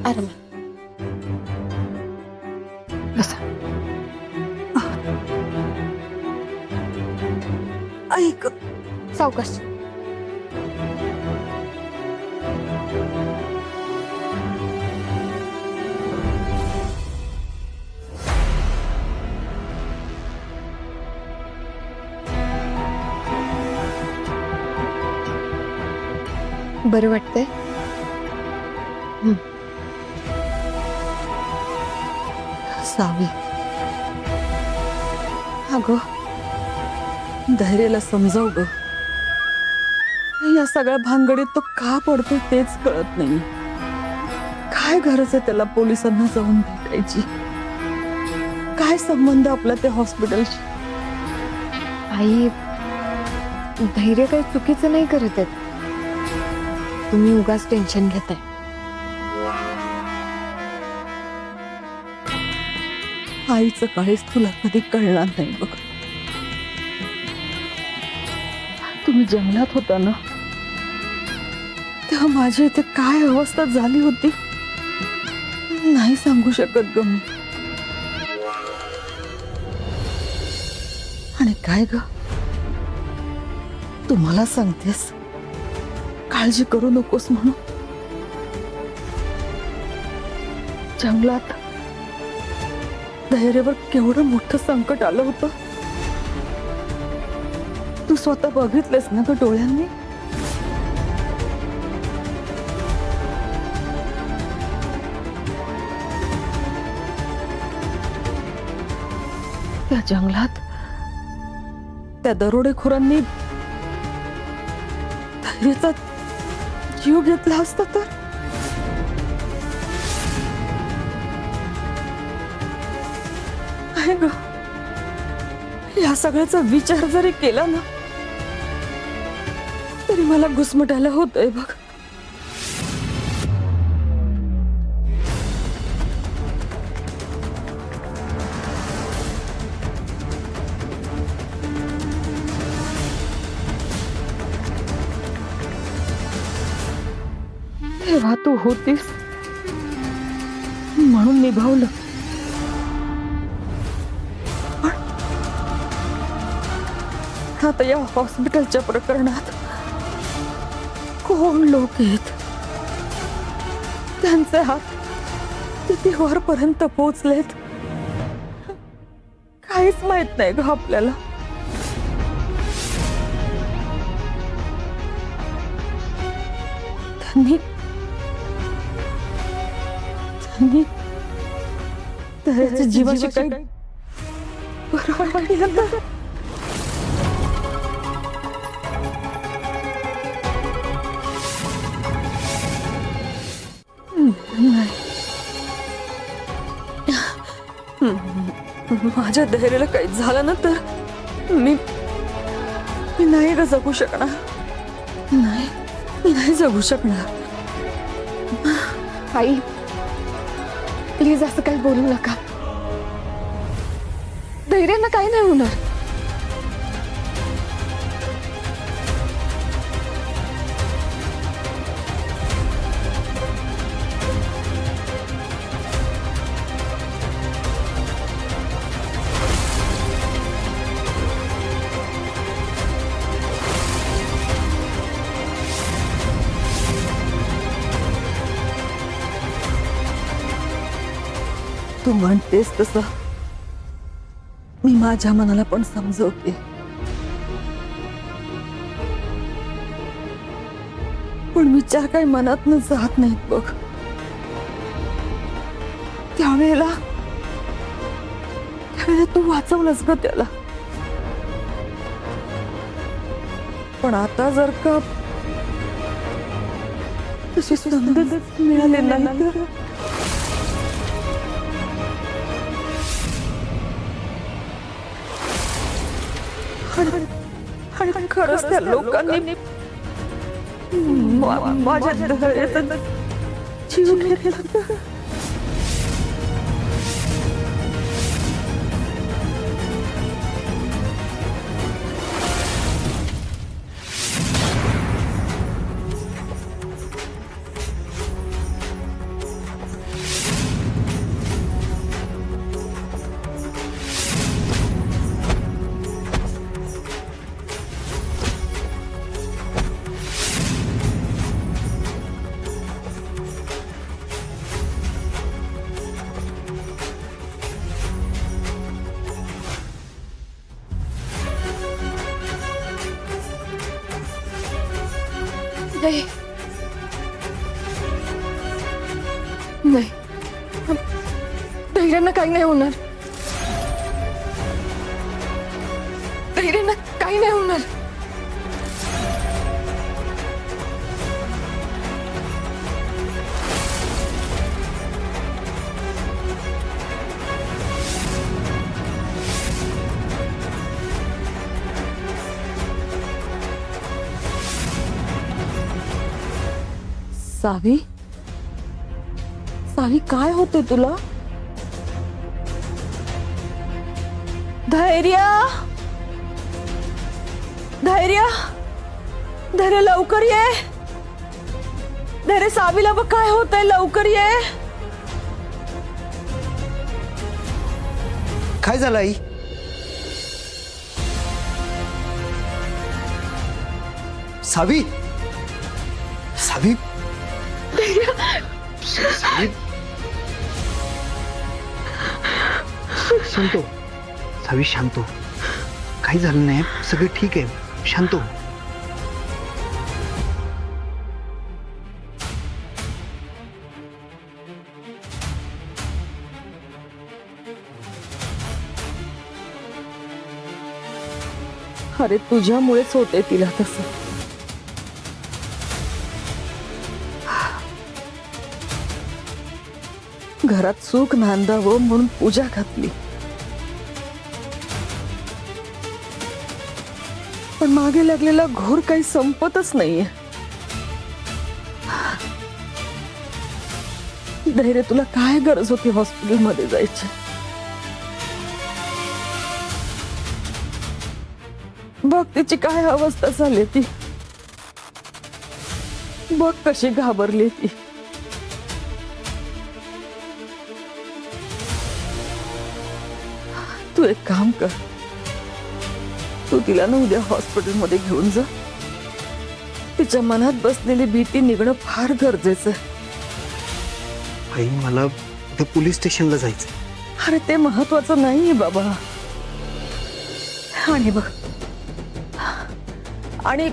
आरामात बसा. ऐक, सावकाश. बरं वाटतंय? सावी, अगं धैर्याला समजाव ग. या सगळ्या भानगडीत तो का पडतो तेच कळत नाही. काय गरज आहे त्याला पोलिसांना जाऊन भेटायची? काय संबंध आपला त्या हॉस्पिटलशी? आई, धैर्य काही चुकीचं नाही करत आहेत. तुम्ही उगाच टेन्शन घेताय. आईचं काळीच तुला कधी कळणार नाही बघ. तुम्ही जंगलात होता ना, तेव्हा माझी इथे काय अवस्था झाली होती नाही सांगू शकत ग मी. आणि काय ग, तुम्हाला सांगतेस काळजी करू नकोस म्हणून. जंगलात धैर्यावर केवढं मोठं संकट आलं होतं. तू स्वतः बघितलेस ना ग डोळ्यांनी. त्या जंगलात त्या दरोडेखोरांनी धैर्याचा जीव घेतला असता तर. काय ग, या सगळ्याचा विचार जरी केला ना तरी मला घुसमटायला होतंय बघ. तेव्हा तू होतीस म्हणून निभावलं. पण आता या हॉस्पिटलच्या प्रकरणात कोण लोक आहेत, त्यांचे हात किती वरपर्यंत पोहोचलेत काहीच माहित नाही ग आपल्याला. त्यांनी त्याच्या जीवाची काही पर्वा केलं ना? नाही, माझ्या धैर्याला काही झालं ना तर मी नाही ग जगू शकणार. नाही, मी नाही जगू शकणार. आई, प्लीज असं काही बोलू नका. धैर्यानं काही नाही होणार. तू म्हणतेस तसं मी माझ्या मनाला पण समजवते. पण विचार काही मनातनं जात नाहीत बघ. त्यावेळेला तू वाचवलंस ग त्याला. पण आता जर का तशी संधीच मिळाली नाही तर आणि खरंच त्या लोकांनी माझ्या धैर्याचा जीव घेतला तर. नाही, धैर्यांना काही नाही होणार. धैर्यांना काही नाही होणार. सावी, सावी काय होते तुला? धैर्य, धैर्य, धैर्य लवकर ये. धैर्य, सावीला बघ काय होतंय, लवकर ये. काय झालं आई? सावी, सावी, सावी, शांत हो. सावी शांत हो. काही झालं नाही, सगळं ठीक आहे. शांत हो. अरे तुझ्यामुळेच होते तिला तसं. घरात सुख नांदावं म्हणून पूजा घातली, पण मागे लागलेला घोर काही संपतच नाहीये. धैर्य, तुला काय गरज होती हॉस्पिटलमध्ये जायची? बघ तिची काय अवस्था झाली, ती बघ कशी घाबरली ती. तू एक काम कर, तू तिला ना उद्या हॉस्पिटलमध्ये घेऊन जा. तिच्या मनात बसलेली भीती निघणं फार गरजेचं आहे. आई, मला उद्या पोलीस स्टेशनला जायचं. अरे ते महत्वाचं नाहीये बाबा. आणि बघ, आणि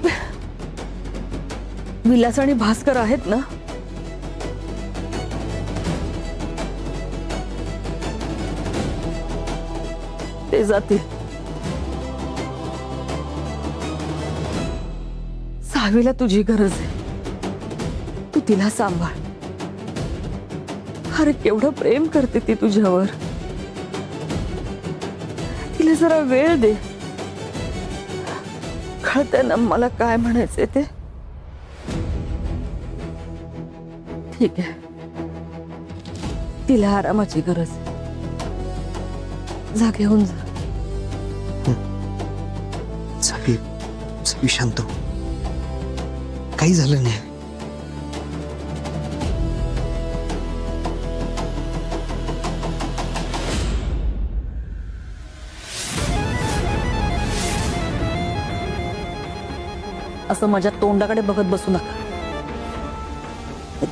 विलास आणि भास्कर आहेत ना, ते जातील. सावीला तुझी गरज आहे, तू तिला सांभाळ. अरे केवढं प्रेम करते ती तुझ्यावर. तिला जरा वेळ दे. कळतंय ना मला काय म्हणायचंय ते. ठीक आहे, तिला आरामाची गरज आहे. जा घेऊन जा. सावी, सावी शांत हो. काही झालं नाही. असं माझ्या तोंडाकडे बघत बसू नका.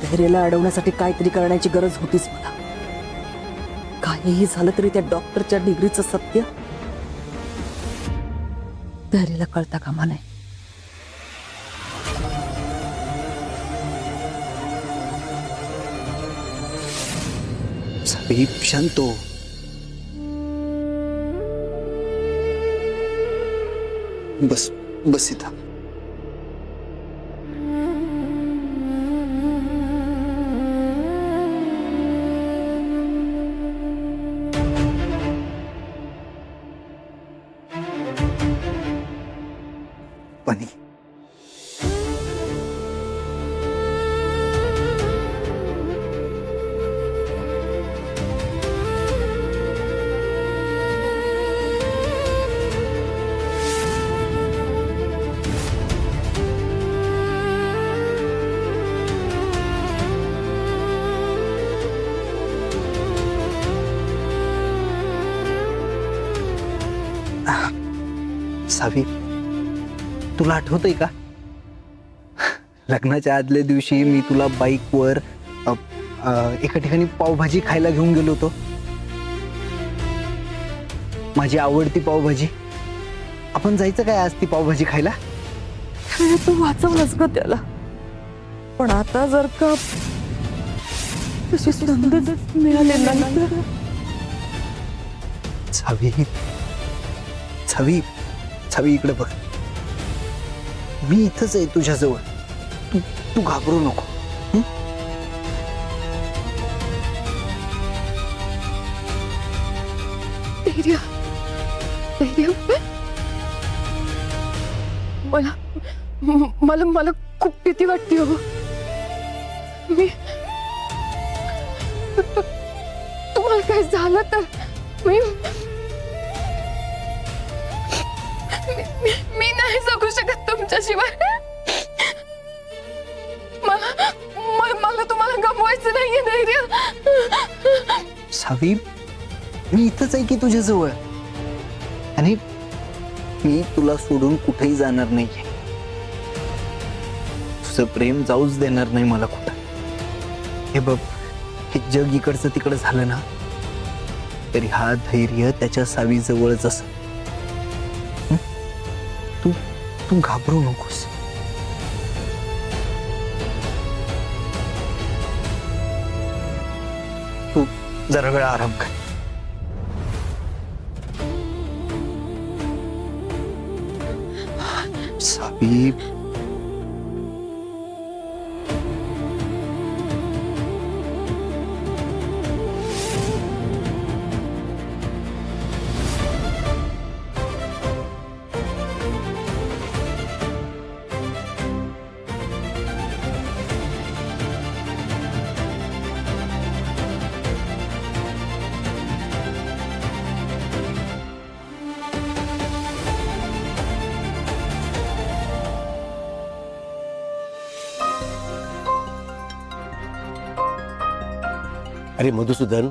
धैर्याला अडवण्यासाठी काहीतरी करण्याची गरज होतीच मला. काहीही झालं तरी त्या डॉक्टरच्या डिग्रीचं सत्य धैर्याला कळता कामा नये. सावी शांत हो. बस बस इथं. पाणी. सावी, तुला आठवतंय का लग्नाच्या आदल्या दिवशी मी तुला बाईकवर एका ठिकाणी पावभाजी खायला घेऊन गेलो होतो. माझी आवडती पावभाजी. आपण जायचं काय आज ती पावभाजी खायला? तू वाचवलंस ग त्याला, पण आता जर का तशी संधी मिळाली नाही तर छवी छवी छवी इकडे बघ. मी इथंच आहे तुझ्याजवळ. तू तू घाबरू नको. हं? धैर्य धैर्य मला मला मला खूप भीती वाटते हो. मी तुम्हाला काय झालं तर मी मी नाही जगू शकत तुमच्याशिवाय. मला तुम्हाला गमवायचं नाहीये धैर्य. छवी मी इथंच आहे की तुझ्याजवळ. आणि मी तुला सोडून कुठेही जाणार नाहीये. तुझं प्रेम जाऊच देणार नाही मला कुठं. हे बघ, हे जग इकडचं तिकडं झालं ना तरी हा धैर्य त्याच्या सावीजवळच असं. तू तू घाबरू नकोस. तू जरा वेळ आराम कर. सावी अरे मधुसूदन,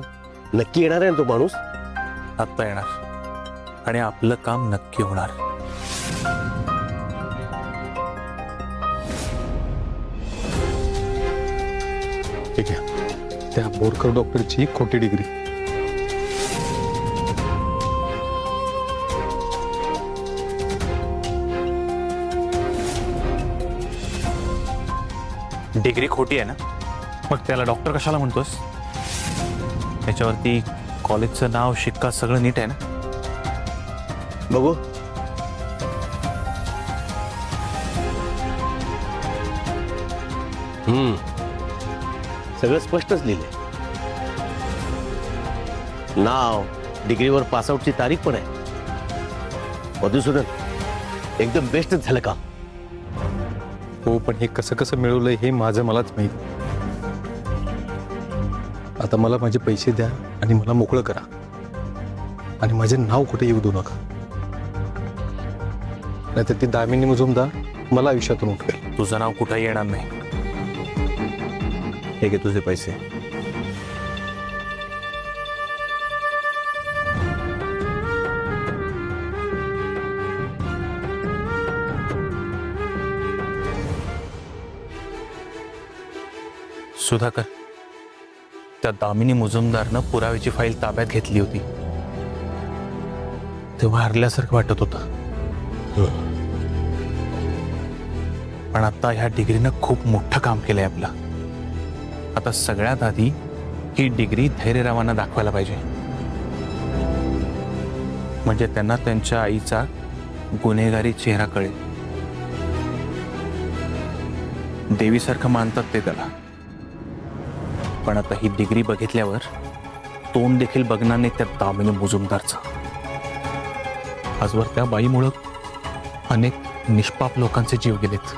नक्की येणार आहे ना तो माणूस? आत्ता येणार आणि आपलं काम नक्की होणार. ठीक आहे, त्या बोरकर डॉक्टरची खोटी डिग्री. डिग्री खोटी आहे ना, मग त्याला डॉक्टर कशाला म्हणतोस? त्याच्यावरती कॉलेजचं नाव, शिक्का सगळं नीट आहे ना? बघू. सगळं स्पष्टच लिहिलंय. नाव, डिग्रीवर पासआउटची तारीख पण आहे. मधुसूदन, एकदम बेस्टच झालं का? हो, पण हे कसं कसं मिळवलंय हे माझं मलाच माहित. आता मला माझे पैसे द्या आणि मला मोकळं करा आणि माझे नाव कुठे येऊ देऊ नका, नाहीतर ती दामिनी मुजुमदार मला आयुष्यातून उठवेल. तुझं नाव कुठंही येणार नाही. हे घे तुझे पैसे. सुधाकर, त्या दामिनी मुजुमदारनं पुराव्याची फाईल ताब्यात घेतली होती तेव्हा हरल्यासारखं वाटत होतं. पण आता ह्या डिग्रीनं खूप मोठं काम केलंय आपलं. आता सगळ्यात आधी ही डिग्री धैर्यरावांना दाखवायला पाहिजे, म्हणजे त्यांना त्यांच्या आईचा गुन्हेगारी चेहरा कळेल. देवीसारखं मानतात ते त्याला, पण आता ही डिग्री बघितल्यावर तोंड देखील बघणार नाही त्या दामिनी मुजुमदारचं. आजवर त्या बाईमुळं अनेक निष्पाप लोकांचे जीव गेलेत.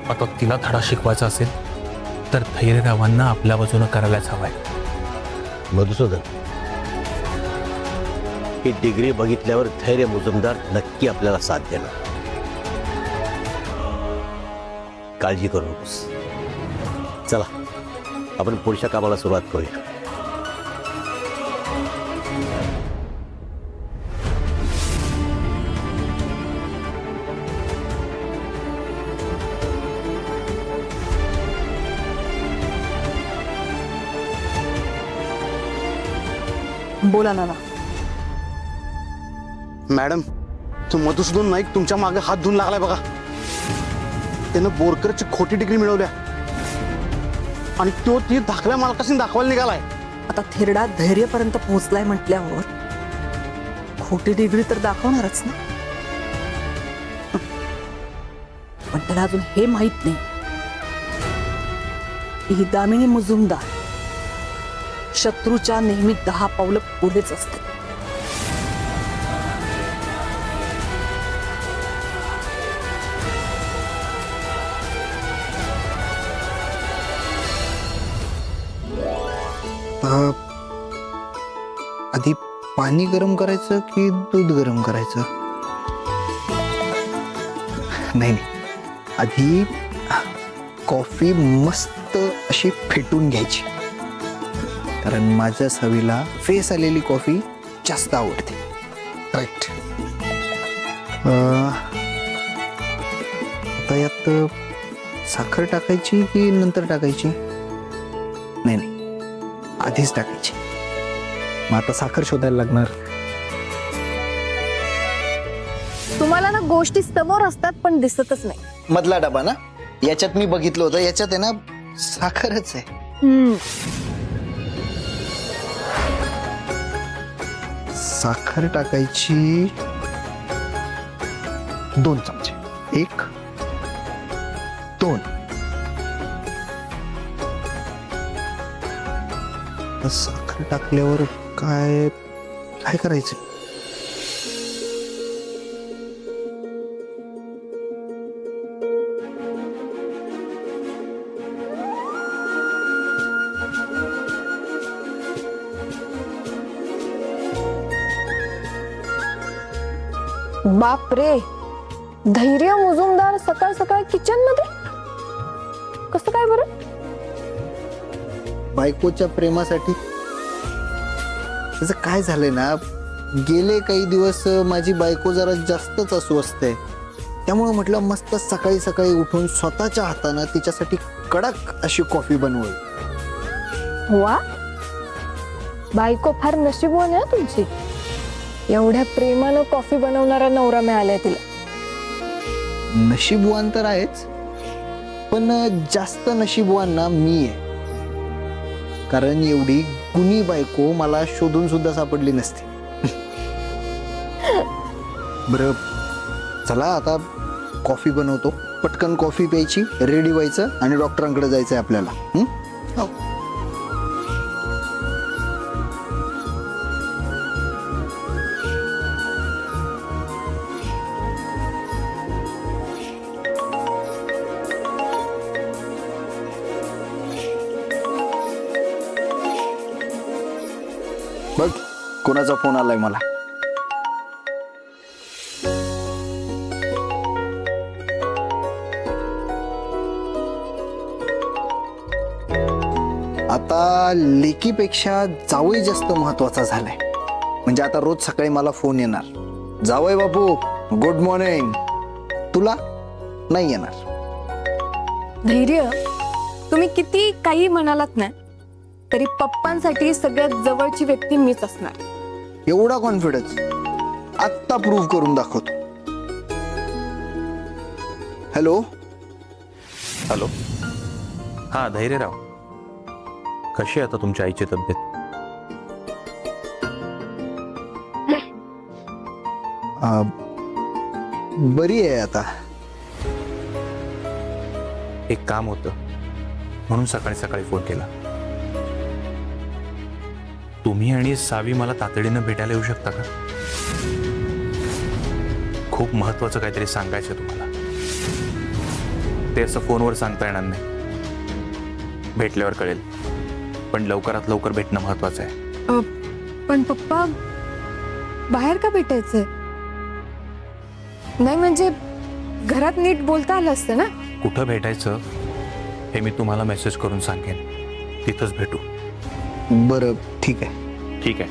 आता तिला धडा शिकवायचा असेल तर धैर्यरावांना आपल्या बाजूनं करायलाच हवाय. मधुसूदन, ही डिग्री बघितल्यावर धैर्य मुजुमदार नक्की आपल्याला साथ देणार. काळजी करू नकोस. चला, आपण पुढच्या कामाला सुरुवात करूया. बोला नाना. मॅडम, तो मधुसूदन नाईक तुमच्या मागे हात धुवून लागलाय बघा. त्यानं बोरकरची खोटी डिग्री मिळवल्या आणि तो ती धाकल्या मालकाशी दाखवायला निघालाय. आता थेरडा धैर्यपर्यंत पोहोचलाय म्हटल्यावर खोटी डिग्री तर दाखवणारच ना. पण त्याला अजून हे माहित नाही की ही दामिनी मुजुमदार शत्रूच्या नेहमी 10 पावलं पुढेच असते. आधी पाणी गरम करायचं की दूध गरम करायचं? नाही, आधी कॉफी मस्त अशी फेटून घ्यायची, कारण माझ्या सवीला फेस आलेली कॉफी जास्त आवडते. राईट. आता यात साखर टाकायची की नंतर टाकायची? नाही, आधीच टाकायची. मग आता साखर शोधायला लागणार. तुम्हाला ना गोष्टी समोर असतात पण दिसतच नाही. मधला डबा ना, याच्यात मी बघितलं होतं, याच्यात आहे ना साखरच आहे. साखर टाकायची 2 चमचे. 1 2. साखर टाकल्यावर काय काय करायचं? बाप रे, धैर्य मुजुमदार सकाळ सकाळ किचन मध्ये कसं काय बरं? बायकोच्या प्रेमासाठी. त्याचं काय झालंय ना, गेले काही दिवस माझी बायको जरा जास्तच अस्वस्थ आहे. त्यामुळे म्हटलं मस्त सकाळी सकाळी उठून स्वतःच्या हातानं तिच्यासाठी कडक अशी कॉफी बनवली. वा, बायको फार नशीबवान आहे तुमची. एवढ्या प्रेमानं कॉफी बनवणारा नवरा मिळालाय तिला. नशीबवान तर आहेच, पण जास्त नशीबवान ना मी आहे, कारण एवढी गुणी बायको मला शोधून सुद्धा सापडली नसती. बरं, चला आता कॉफी बनवतो. पटकन कॉफी प्यायची, रेडी व्हायचं आणि डॉक्टरांकडे जायचंय आपल्याला. हो. बघ, कोणाचा फोन आलाय मला. आता लेकीपेक्षा जावई जास्त महत्वाचा झालाय. म्हणजे आता रोज सकाळी मला फोन येणार, जावई बापू गुड मॉर्निंग. तुला नाही येणार. धैर्य, तुम्ही किती काही म्हणालात ना तरी पप्पांसाठी सगळ्यात जवळची व्यक्ती मीच असणार. एवढा कॉन्फिडन्स आत्ता प्रूव्ह करून दाखवतो. हॅलो. हॅलो. हा धैर्यराव, कशी आहे आता तुमच्या आईची तब्येत? बरी आहे आता. एक काम होतं म्हणून सकाळी सकाळी फोन केला. तुम्ही आणि सावी मला तातडीनं भेटायला येऊ शकता का? खूप महत्वाचं काहीतरी सांगायचं तुम्हाला. ते असं फोनवर सांगता येणार नाही, भेटल्यावर कळेल. पण लवकरात लवकर भेटणं महत्वाचं आहे. पण पप्पा, बाहेर का भेटायचंय? नाही म्हणजे घरात नीट बोलता आलं असतं ना. कुठं भेटायचं हे मी तुम्हाला मेसेज करून सांगेन, तिथंच भेटू. बरं, ठीक आहे. ठीक आहे,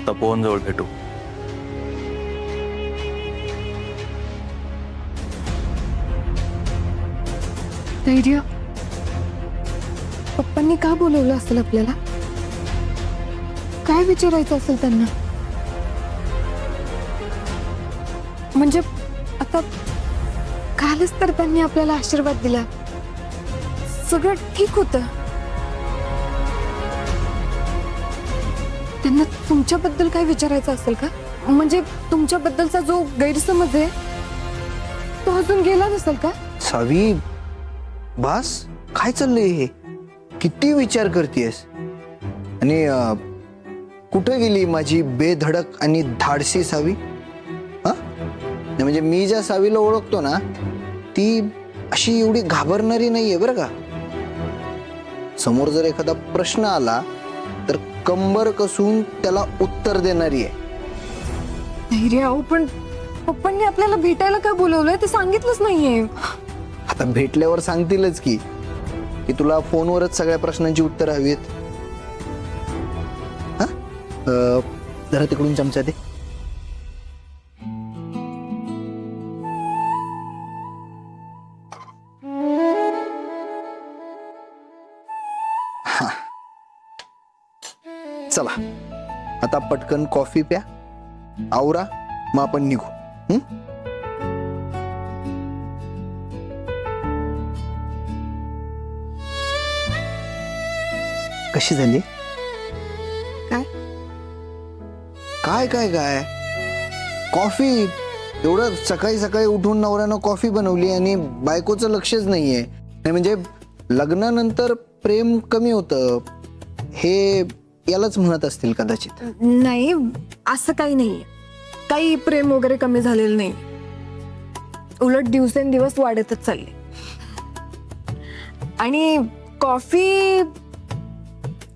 तपोवनजवळ भेटू. धैर्य, पप्पांनी का बोलवलं असेल आपल्याला? काय विचारायचं असेल त्यांना? म्हणजे आता कालच तर त्यांनी आपल्याला आशीर्वाद दिला, सगळं ठीक होतं. त्यांना तुमच्याबद्दल काय विचारायचं असेल का? म्हणजे तुमच्याबद्दलचा जो गैरसमज आहे तो अजून गेला नसेल का? सावी, बास काय चाललंय हे? किती विचार करतेस? आणि कुठे गेली माझी बेधडक आणि धाडसी सावी? हा, नाही म्हणजे मी ज्या सावीला ओळखतो ना ती अशी एवढी घाबरणारी नाहीये बरं का. समोर जर एखादा प्रश्न आला तर कंबर कसून त्याला उत्तर देणारी आहे. धैर्य, अहो पण पप्पांनी आपल्याला भेटायला का बोलवलंय ते सांगितलंच नाहीये. आता भेटल्यावर सांगतीलच की तुला फोनवरच सगळ्या प्रश्नांची उत्तर हवीत. हा, जरा तिकडून चमचा दे. हा. चला आता पटकन कॉफी प्या, आवरा, मग आपण निघू. हं? कशी झाली? काय? काय काय काय कॉफी? एवढं सकाळी सकाळी उठून नवऱ्यानं कॉफी बनवली आणि बायकोचं लक्षच नाहीये. नाही म्हणजे लग्नानंतर प्रेम कमी होतं हे यालाच म्हणत असतील कदाचित. नाही, असं काही नाहीये. काही प्रेम वगैरे कमी झालेलं नाही. उलट दिवसेंदिवस वाढतच चालले. आणि कॉफी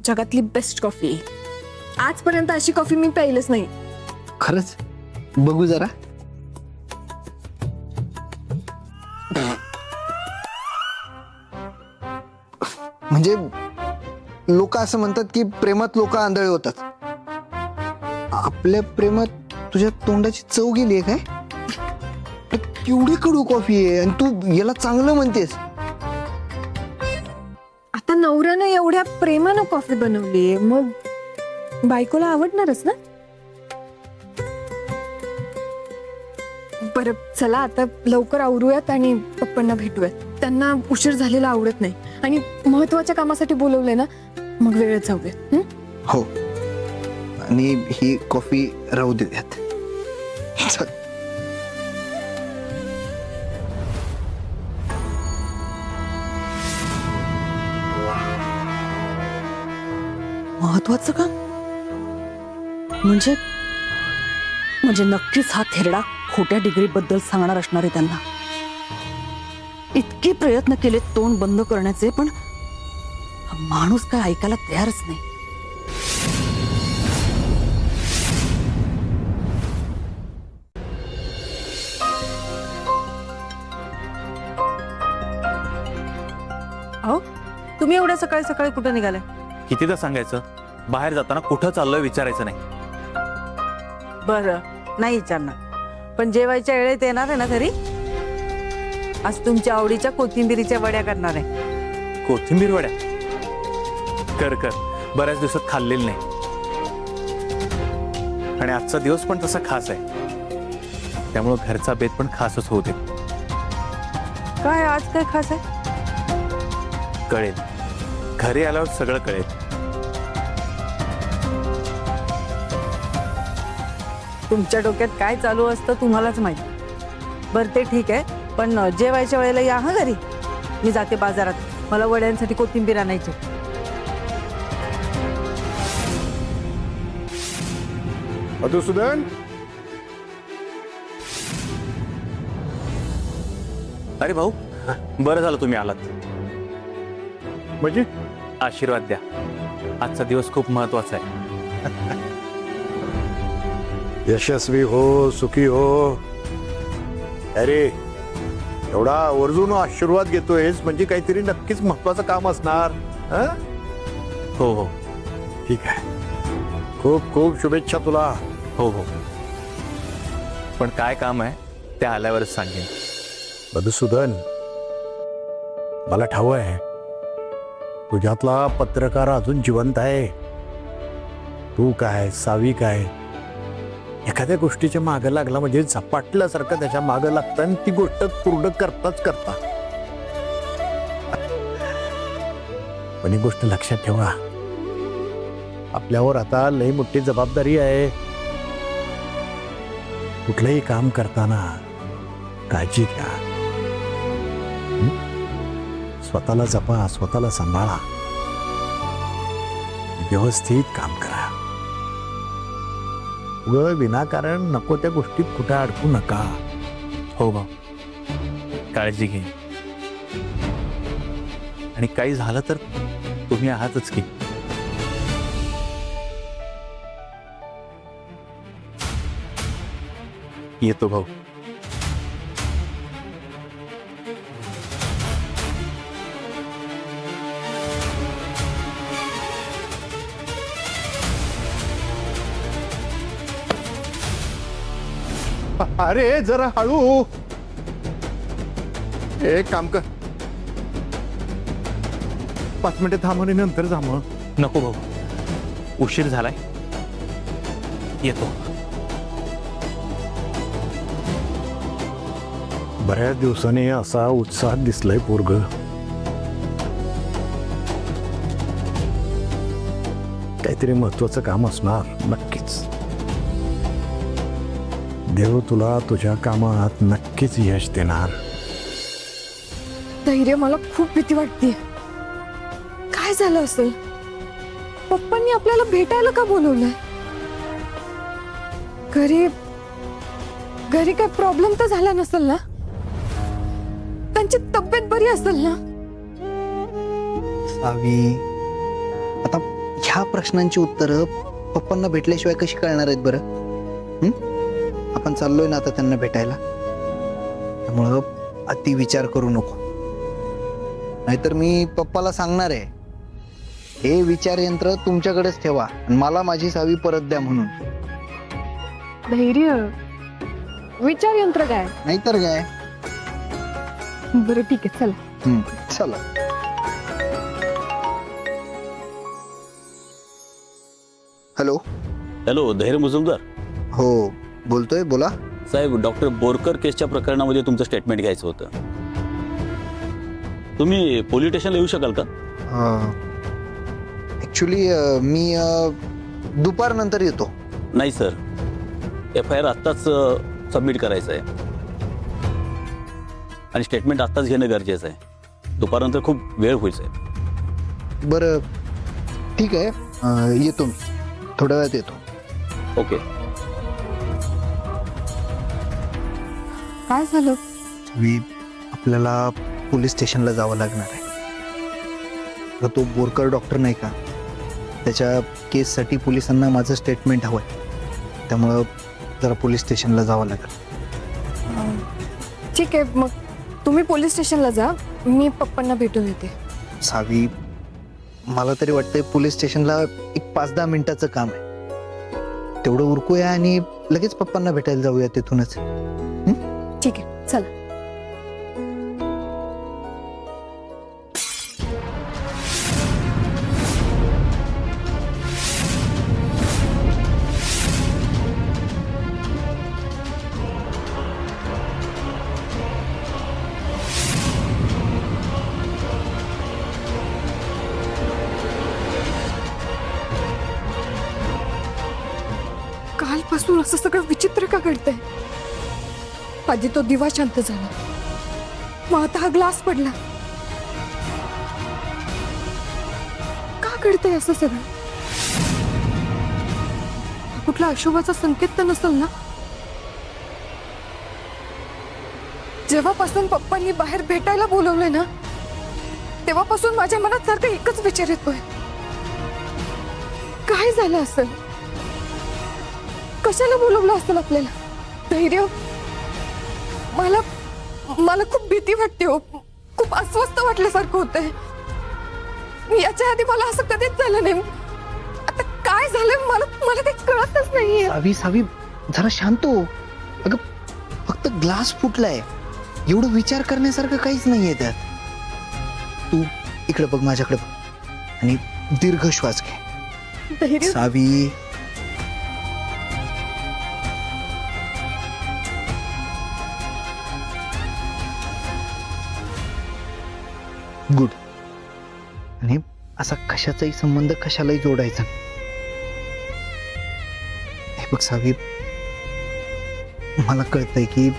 जगातली बेस्ट कॉफी आहे. आजपर्यंत अशी कॉफी मी प्यायलच नाही. खरंच? बघू जरा. म्हणजे लोक असं म्हणतात की प्रेमात लोक आंधळे होतात. आपल्या प्रेमात तुझ्या तोंडाची चव गेली आहे काय? केवढी कडू कॉफी आहे आणि तू याला चांगलं म्हणतेस. आता नवऱ्यानं एवढ्या प्रेमानं कॉफी बनवली मग बायकोला आवडणारच ना. बरं चला आता लवकर आवरूयात आणि पप्पांना भेटूयात. त्यांना उशीर झालेला आवडत नाही आणि महत्वाच्या कामासाठी बोलवलंय ना, मग वेळेत जाऊयात. हो, आणि ही कॉफी राहू देऊयात. चल. महत्वाचं काम म्हणजे म्हणजे नक्कीच हा थेरडा खोट्या डिग्री बद्दल सांगणार असणार आहे त्यांना. इतके प्रयत्न केले तोंड बंद करण्याचे, पण हा माणूस काय ऐकायला तयारच नाही. अहो, तुम्ही एवढ्या सकाळी सकाळी कुठे निघाले? कितीदा सांगायचं, बाहेर जाताना कुठं चाललोय विचारायचं नाही. बरं, नाही विचारणार, पण जेवायच्या वेळेत येणार आहे ना घरी? आज तुमच्या आवडीच्या कोथिंबिरीच्या वड्या करणार आहे. कोथिंबीर वड्या? कर कर, बऱ्याच दिवसात खाल्लेली नाही. आणि आजचा दिवस पण तसा खास आहे, त्यामुळं घरचा बेत पण खासच होऊ दे. काय आज काय खास आहे? कळेल, घरी आल्यावर सगळं कळेल. तुमच्या डोक्यात काय चालू असतं तुम्हालाच माहिती. बरं ते ठीक आहे, पण जेवायच्या वेळेला या हा घरी. मी जाते बाजारात, मला वड्यांसाठी कोथिंबीर आणायची. मधुसूदन, अरे भाऊ, बरं झालं तुम्ही आलात. म्हणजे आशीर्वाद द्या, आजचा दिवस खूप महत्वाचा आहे. यशस्वी हो, सुखी हो. अरे एवढा आवर्जून आशीर्वाद घेतोयस म्हणजे काहीतरी नक्कीच महत्वाचं काम असणार. हं? हो हो ठीक आहे, खूप खूप शुभेच्छा तुला. हो हो, पण काय काम आहे ते आल्यावरच सांगेन. मधुसूदन, मला ठाऊक आहे तुझ्यातला पत्रकार अजून जिवंत आहे. तू काय, सावी काय, एखाद्या गोष्टीच्या मागं लागला म्हणजे झपाटल्यासारखं त्याच्या मागं लागतं आणि ती गोष्ट पूर्ण करताच करता. पण एक गोष्ट लक्षात ठेवा, आपल्यावर आता लई मोठी जबाबदारी आहे. कुठलंही काम करताना काळजी घ्या. स्वतःला जपा, स्वतःला सांभाळा, व्यवस्थित काम करा. विनाकारण नको त्या गोष्टीत कुठं अडकू नका. हो भाऊ, काळजी घे. आणि काही झालं तर तुम्ही आहातच की. येतो भाऊ. अरे जरा हळू. एक काम कर, 5 मिनिटं थांब आणि नंतर जा मग. नको भाऊ, उशीर झालाय. येतो. बऱ्याच दिवसांनी असा उत्साहात दिसलाय पोरग. काहीतरी महत्वाचं काम असणार नक्कीच. देव तुला तुझ्या कामात नक्कीच यश देणार. धैर्य, मला खूप भीती वाटते. काय झालं असेल? पप्पांनी आपल्याला भेटायला का बोलवलंय? घरी काय प्रॉब्लेम तर झाला नसेल ना? त्यांची तब्येत बरी असेल ना? सावी, आता ह्या प्रश्नांची उत्तरं पप्पांना भेटल्याशिवाय कशी कळणार आहेत बरं? आपण चाललोय ना आता त्यांना भेटायला, त्यामुळं अति विचार करू नको. नाहीतर मी पप्पाला सांगणार आहे, हे विचार यंत्र तुमच्याकडेच ठेवा आणि मला माझी सावी परत द्या म्हणून. धैर्य, विचार यंत्र काय? नाहीतर काय. बरं ठीक आहे, चला. चला. हॅलो. हॅलो, धैर्य मुजुमदार. हो बोलतोय, बोला. साहेब, डॉक्टर बोरकर केसच्या प्रकरणामध्ये तुमचं स्टेटमेंट घ्यायचं होतं. तुम्ही पोलीस स्टेशनला येऊ शकाल का? ऍक्च्युली मी दुपारनंतर येतो. नाही सर, FIR आत्ताच सबमिट करायचं आहे आणि स्टेटमेंट आत्ताच घेणं गरजेचं आहे. दुपारनंतर खूप वेळ होईल साहेब. बरं ठीक आहे, येतो मी थोड्या वेळात येतो. ओके. काय झालं? आपल्याला पोलीस स्टेशनला जावं लागणार आहे. तो बोरकर डॉक्टर नाही का, त्याच्या केससाठी पोलिसांना माझं स्टेटमेंट हवंय. त्यामुळं जरा पोलीस स्टेशनला जावं लागेल. ठीक आहे, मग तुम्ही पोलीस स्टेशनला जा, मी पप्पांना भेटून येते. सावी, मला तरी वाटतंय पोलीस स्टेशनला एक 5-10 मिनिटाचं काम आहे. तेवढं उरकूया आणि लगेच पप्पांना भेटायला जाऊया तिथूनच. ठीक आहे, चला. कालपासून असं सगळं विचित्र का घडतंय? आधी तो दिवा शांत झाला, मग आता हा ग्लास पडला. का घडतंय असं सगळं? कुठला अशुभाचा संकेत तर नसेल ना? जेव्हापासून पप्पांनी बाहेर भेटायला बोलवलंय ना, तेव्हापासून माझ्या मनात सारखं एकच विचार येतोय, काय झालं असेल? कशाला बोलवलं असेल आपल्याला? धैर्य, मला खूप भीती वाटते हो. खूप अस्वस्थ वाटल्यासारखं होतंय. याच्या आधी मला असं कधीच झालं नाही. आता काय झालं मला काही कळतच नाहीये. सावी जरा शांत हो. अगं फक्त ग्लास फुटलाय, एवढं विचार करण्यासारखं काहीच नाहीये त्यात. तू इकडे बघ, माझ्याकडे बघ आणि दीर्घ श्वास घे. धैर्य, सावी, गुड. आणि असा कशाचाही संबंध कशालाही जोडायचा नाही. हे बघ सावी, मला कळतंय की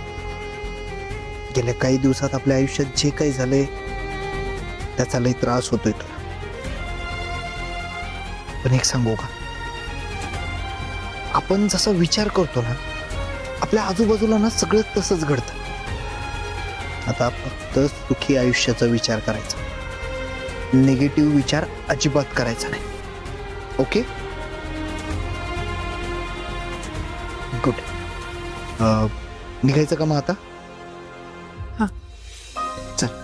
गेल्या काही दिवसात आपल्या आयुष्यात जे काही झालंय त्याचा लई त्रास होतोय तुला. पण एक सांगू का, आपण जसा विचार करतो ना आपल्या आजूबाजूला ना सगळं तसंच घडतं. आता फक्त सुखी आयुष्याचा विचार करायचा, निगेटिव्ह विचार अजिबात करायचा नाही. Okay, good. निघायचं का मग आता? हा. चल.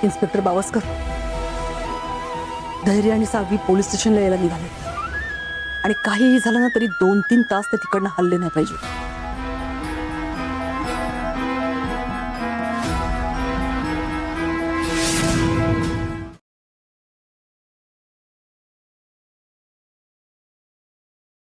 इन्स्पेक्टर बावस्कर, धैर्य आणि सावी पोलीस स्टेशनला यायला निघाले आणि काहीही झालं ना तरी 2-3 तास ते तिकडनं हल्ले नाही पाहिजे.